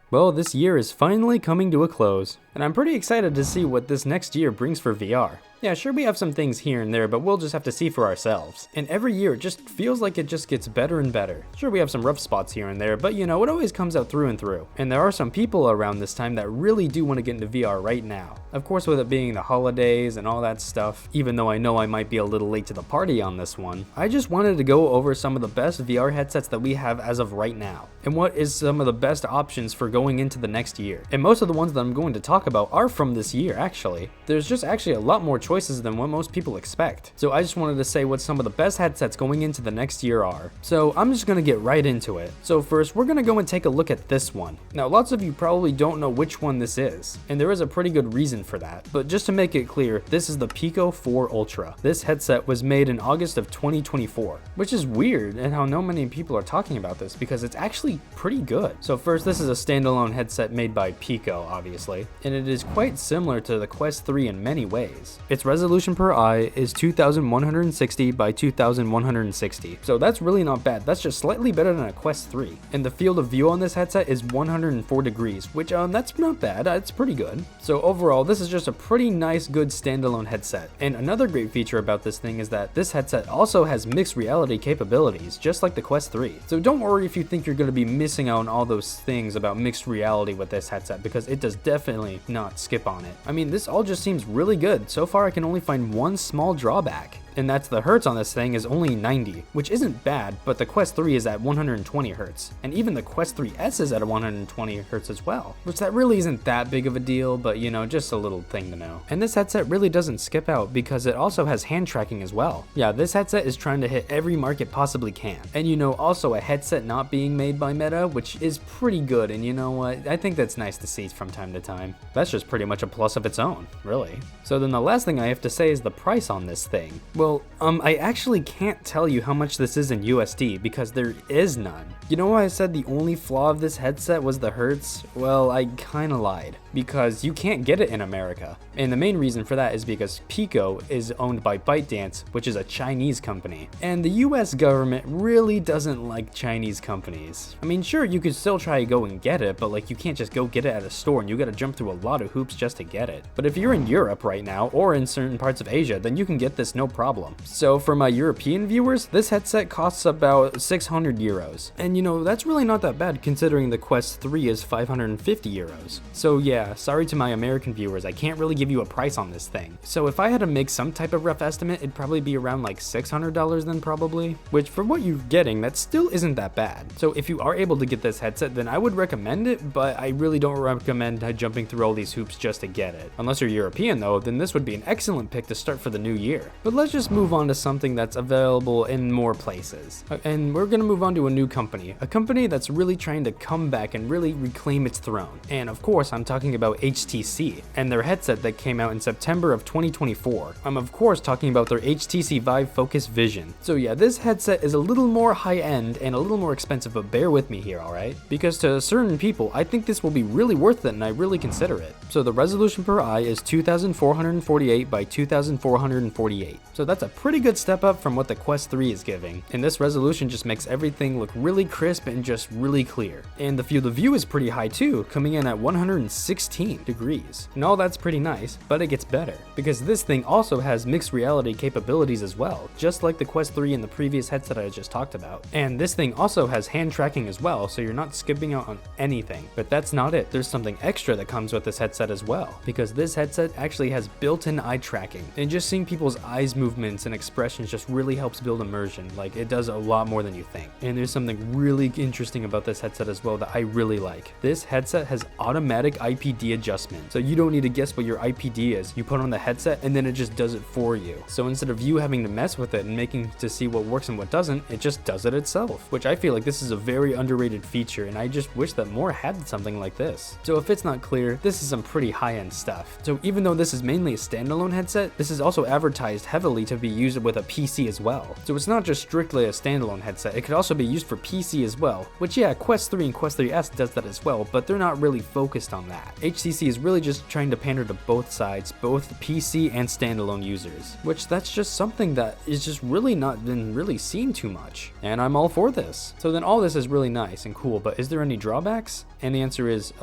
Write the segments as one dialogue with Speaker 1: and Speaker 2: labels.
Speaker 1: Well, this year is finally coming to a close, and I'm pretty excited to see what this next year brings for VR. Yeah, sure we have some things here and there, but we'll just have to see for ourselves. And every year it just feels like it just gets better and better. Sure we have some rough spots here and there, but you know, it always comes out through and through. And there are some people around this time that really do want to get into VR right now. Of course, with it being the holidays and all that stuff, even though I know I might be a little late to the party on this one, I just wanted to go over some of the best VR headsets that we have as of right now, and what is some of the best options for going into the next year. And most of the ones that I'm going to talk about are from this year, actually. There's just actually a lot more choices than what most people expect. So I just wanted to say what some of the best headsets going into the next year are. So I'm just gonna get right into it. So first, we're gonna go and take a look at this one. Now, lots of you probably don't know which one this is, and there is a pretty good reason for that. But just to make it clear, this is the Pico 4 Ultra. This headset was made in August of 2024, which is weird and how no many people are talking about this because it's actually pretty good. So first, this is a standalone headset made by Pico, obviously, and it is quite similar to the Quest 3 in many ways. Its resolution per eye is 2160 by 2160, so that's really not bad. That's just slightly better than a Quest 3. And the field of view on this headset is 104 degrees, which that's not bad. It's pretty good. So overall, this is just a pretty nice, good standalone headset. And another great feature about this thing is that this headset also has mixed reality capabilities, just like the Quest 3. So don't worry if you think you're going to be missing out on all those things about mixed reality with this headset, because it does definitely not skip on it. I mean, this all just seems really good. So far, I can only find one small drawback, and that's the hertz on this thing is only 90, which isn't bad, but the Quest 3 is at 120 hertz, and even the Quest 3S is at 120 hertz as well, which that really isn't that big of a deal, but you know, just a little thing to know. And this headset really doesn't skip out because it also has hand tracking as well. Yeah, this headset is trying to hit every mark it possibly can. And you know, also a headset not being made by Meta, which is pretty good, and you know what, I think that's nice to see from time to time. That's just pretty much a plus of its own, really. So then the last thing I have to say is the price on this thing. Well, I actually can't tell you how much this is in USD because there is none. You know why I said the only flaw of this headset was the hertz? Well, I kinda lied, because you can't get it in America. And the main reason for that is because Pico is owned by ByteDance, which is a Chinese company. And the US government really doesn't like Chinese companies. I mean, sure, you could still try to go and get it, but like you can't just go get it at a store and you gotta jump through a lot of hoops just to get it. But if you're in Europe right now, or in certain parts of Asia, then you can get this no problem. So for my European viewers, this headset costs about 600 euros. And you know, that's really not that bad considering the Quest 3 is 550 euros. So yeah, sorry to my American viewers, I can't really give you a price on this thing. So if I had to make some type of rough estimate, it'd probably be around like $600 then probably, which for what you're getting, that still isn't that bad. So if you are able to get this headset, then I would recommend it, but I really don't recommend jumping through all these hoops just to get it. Unless you're European though, then this would be an excellent pick to start for the new year. But let's just move on to something that's available in more places. And we're gonna move on to a new company, a company that's really trying to come back and really reclaim its throne. And of course, I'm talking about HTC and their headset that came out in September of 2024. I'm of course talking about their HTC Vive Focus Vision. So yeah, this headset is a little more high-end and a little more expensive, but bear with me here, alright? Because to certain people, I think this will be really worth it and I really consider it. So the resolution per eye is 2448 by 2448. So that's a pretty good step up from what the Quest 3 is giving. And this resolution just makes everything look really crisp and just really clear. And the field of view is pretty high too, coming in at 116 degrees. And all that's pretty nice, but it gets better, because this thing also has mixed reality capabilities as well, just like the Quest 3 and the previous headset I just talked about. And this thing also has hand tracking as well, so you're not skipping out on anything. But that's not it, there's something extra that comes with this headset as well, because this headset actually has built-in eye tracking. And just seeing people's eyes movements and expressions just really helps build immersion. Like, it does a lot more than you think. And there's something really interesting about this headset as well that I really like. This headset has automatic IPD adjustment, so you don't need to guess what your IPD is. You put on the headset and then it just does it for you. So instead of you having to mess with it and making to see what works and what doesn't, it just does it itself, which I feel like this is a very underrated feature, and I just wish that more had something like this. So if it's not clear, this is some pretty high-end stuff. So even though this is mainly a standalone headset, this is also advertised heavily to be used with a PC as well. So it's not just strictly a standalone headset, it could also be used for PC as well, which yeah, Quest 3 and Quest 3S does that as well, but they're not really focused on that. HTC is really just trying to pander to both sides, both PC and standalone users, which that's just something that is just really not been really seen too much, and I'm all for this. So then all this is really nice and cool, but is there any drawbacks? And the answer is,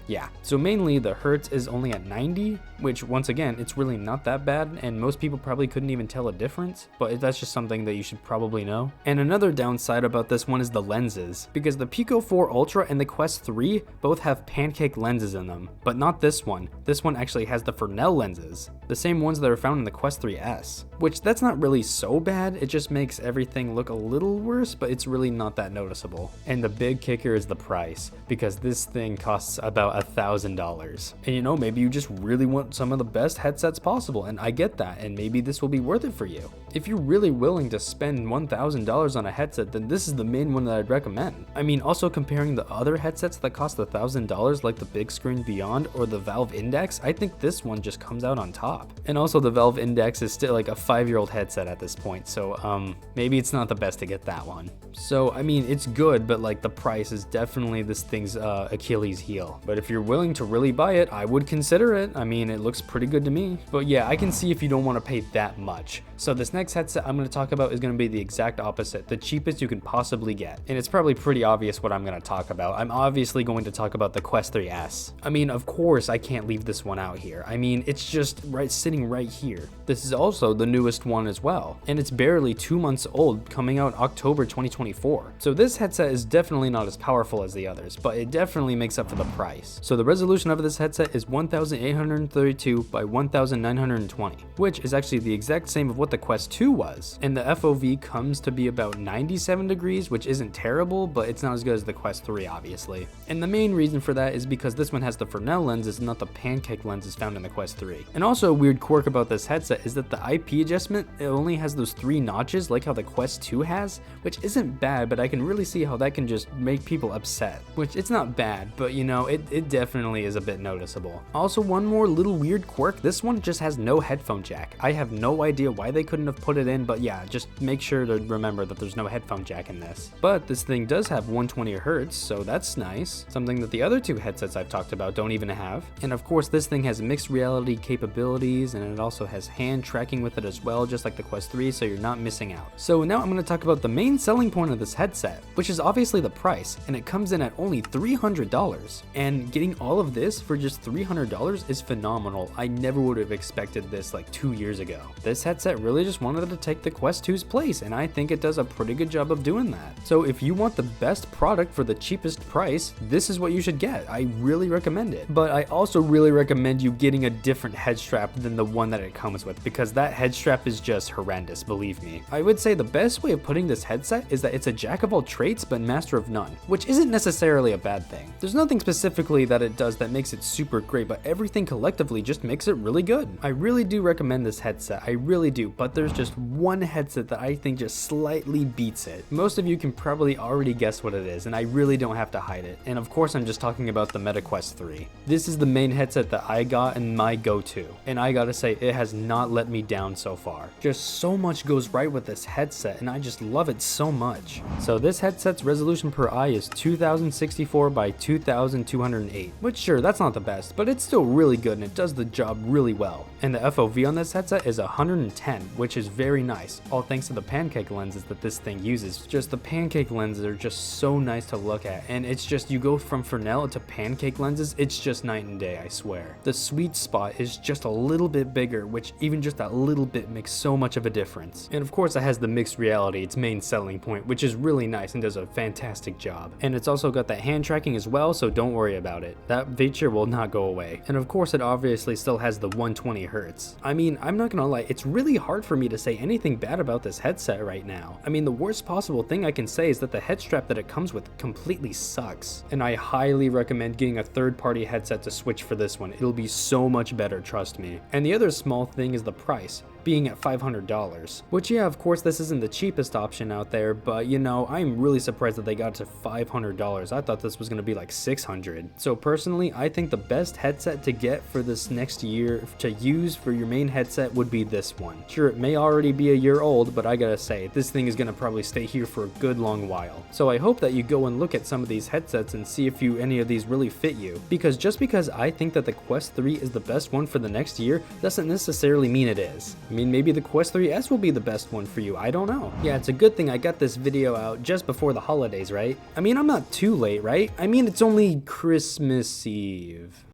Speaker 1: yeah. So mainly the hertz is only at 90, which once again, it's really not that bad, and most people probably couldn't even tell a difference, but that's just something that you should probably know. And another downside about this one is the lenses, because the Pico 4 Ultra and the Quest 3 both have pancake lenses in them, but not this one. This one actually has the Fresnel lenses, the same ones that are found in the Quest 3S, which that's not really so bad, it just makes everything look a little worse, but it's really not that noticeable. And the big kicker is the price, because this thing costs about $1,000. And you know, maybe you just really want some of the best headsets possible, and I get that, and maybe this will be worth it for you. If you're really willing to spend $1,000 on a headset, then this is the main one that I'd recommend. I mean, also comparing the other headsets that cost $1,000 like the Big Screen Beyond or the Valve Index, I think this one just comes out on top. And also the Valve Index is still like a 5-year-old headset at this point, so maybe it's not the best to get that one. So I mean, it's good, but like the price is definitely this thing's Achilles heel. But if you're willing to really buy it, I would consider it. I mean, it looks pretty good to me. But yeah, I can see if you don't want to pay that much. So this next headset I'm going to talk about is going to be the exact opposite, the cheapest you can possibly get. And it's probably pretty obvious what I'm going to talk about. I'm obviously going to talk about the Quest 3S. I mean, of course I can't leave this one out here. I mean, it's just sitting right here. This is also the newest one as well, and it's barely 2 months old, coming out October 2024. So this headset is definitely not as powerful as the others, but it definitely makes up for the price. So the resolution of this headset is 1832 by 1920, which is actually the exact same of what the Quest 2 was. And the FOV comes to be about 97 degrees, which isn't terrible, but it's not as good as the Quest 3, obviously. And the main reason for that is because this one has the Fresnel lenses, not the pancake lenses found in the Quest 3. And also a weird quirk about this headset is that the IP adjustment, it only has those 3 notches like how the Quest 2 has, which isn't bad, but I can really see how that can just make people upset. Which it's not bad, but you know, it definitely is a bit noticeable. Also, one more little weird quirk, this one just has no headphone jack. I have no idea why they couldn't have put it in, but yeah, just make sure to remember that there's no headphone jack in this. But this thing does have 120 Hz, so that's nice. Something that the other 2 headsets I've talked about don't even have. And of course, this thing has mixed reality capabilities, and it also has hand tracking with it as well, just like the Quest 3, so you're not missing out. So now I'm going to talk about the main selling point of this headset, which is obviously the price, and it comes in at only $300. And getting all of this for just $300 is phenomenal. I never would have expected this like 2 years ago. This headset really just wanted to take the Quest 2's place, and I think it does a pretty good job of doing that. So if you want the best product for the cheapest price, this is what you should get. I really recommend it. But I also really recommend you getting a different head strap than the one that it comes with, because that head strap is just horrendous, believe me. I would say the best way of putting this headset is that it's a jack of all trades but master of none, which isn't necessarily a bad thing. There's nothing specifically that it does that makes it super great, but everything collectively just makes it really good. I really do recommend this headset, I really do, but there's just one headset that I think just slightly beats it. Most of you can probably already guess what it is, and I really don't have to hide it. And of course I'm just talking about the Meta Quest 3. This is the main headset that I got and my go-to, and I gotta say, it has not let me down so far. Just so much goes right with this headset, and I just love it so much. So this headset's resolution per eye is 2064 by 2208, which sure, that's not the best, but it's still really good and it does the job really well. And the FOV on this headset is 110, which is very nice, all thanks to the pancake lenses that this thing uses. Just the pancake lenses are just so nice to look at, and it's just, you go from Fresnel to pancake lenses, it's just night and day, I swear. The sweet spot is just a little bit bigger, which even just that little bit makes so much of a difference. And of course it has the mixed reality, its main selling point, which is really nice and does a fantastic job. And it's also got that hand tracking as well, so don't worry about it. That feature will not go away. And of course it obviously still has the 120 Hz. I mean, I'm not gonna lie, it's really hard for me to say anything bad about this headset right now. I mean, the worst possible thing I can say is that the head strap that it comes with completely sucks. And I highly recommend getting a third-party headset to switch for this one. It'll be so much better, trust me. And the other small thing is the price, being at $500. Which, yeah, of course, this isn't the cheapest option out there, but you know, I'm really surprised that they got to $500. I thought this was gonna be like $600. So personally, I think the best headset to get for this next year to use for your main headset would be this one. Sure, it may already be a year old, but I gotta say, this thing is gonna probably stay here for a good long while. So I hope that you go and look at some of these headsets and see if any of these really fit you. Because just because I think that the Quest 3 is the best one for the next year doesn't necessarily mean it is. I mean, maybe the Quest 3S will be the best one for you, I don't know. Yeah, it's a good thing I got this video out just before the holidays, right? I mean, I'm not too late, right? I mean, it's only Christmas Eve.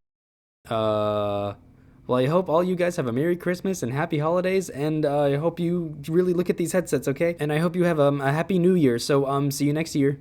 Speaker 1: Well, I hope all you guys have a Merry Christmas and Happy Holidays, and I hope you really look at these headsets, okay? And I hope you have a Happy New Year, so see you next year.